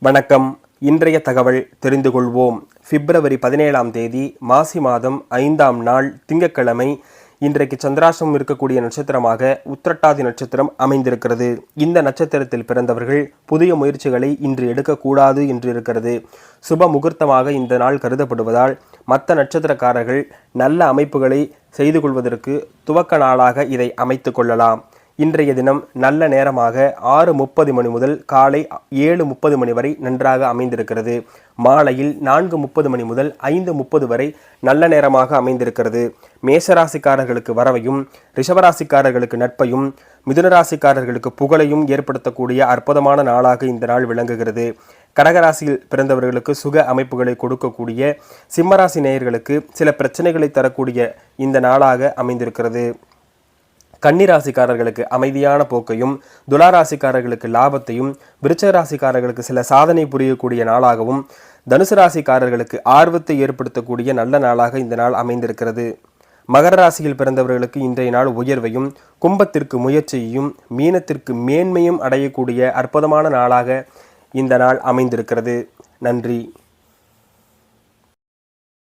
வணக்கம். இன்றைய தகவல் தெரிந்து கொள்வோம். பிப்ரவரி 17ஆம் தேதி மாசி மாதம் 5ஆம் நாள் திங்கட்கிழமை. இன்றைக்கு சந்திராஷ்டமம் இருக்கக்கூடிய நட்சத்திரமாக உத்திரட்டாதி நட்சத்திரம் அமைந்திருக்கிறது. இந்த நட்சத்திரத்தில் பிறந்தவர்கள் புதிய முயற்சிகளை இன்று எடுக்கக்கூடாது என்று இருக்கிறது. சுப முகூர்த்தமாக இந்த நாள் கருதப்படுவதால் மற்ற நட்சத்திரக்காரர்கள் நல்ல அமைப்புகளை செய்து கொள்வதற்கு துவக்க நாளாக இதை அமைத்து கொள்ளலாம். இன்றைய தினம் நல்ல நேரமாக 6:30 மணி முதல் காலை 7:30 மணி வரை நன்றாக அமைந்திருக்கிறது. மாலையில் 4:30 மணி முதல் 5:30 வரை நல்ல நேரமாக அமைந்திருக்கிறது. மேசராசிக்காரர்களுக்கு வரவையும், ரிஷபராசிக்காரர்களுக்கு நட்பையும், மிதுனராசிக்காரர்களுக்கு புகழையும் ஏற்படுத்தக்கூடிய அற்புதமான நாளாக இந்த நாள் விளங்குகிறது. கடகராசியில் பிறந்தவர்களுக்கு சுக அமைப்புகளை கொடுக்கக்கூடிய, சிம்மராசி நேயர்களுக்கு சில பிரச்சனைகளை தரக்கூடிய இந்த நாளாக அமைந்திருக்கிறது. கன்னிராசிக்காரர்களுக்கு அமைதியான போக்கையும், துளாராசிக்காரர்களுக்கு லாபத்தையும், விருச்சிக ராசிக்காரர்களுக்கு சில சாதனை புரியக்கூடிய நாளாகவும், தனுசு ராசிக்காரர்களுக்கு ஆர்வத்தை ஏற்படுத்தக்கூடிய நல்ல நாளாக இந்த நாள் அமைந்திருக்கிறது. மகர ராசியில் பிறந்தவர்களுக்கு இன்றைய நாள் உயர்வையும், கும்பத்திற்கு முயற்சியையும், மீனத்திற்கு மேன்மையும் அடையக்கூடிய அற்புதமான நாளாக இந்த நாள் அமைந்திருக்கிறது. நன்றி.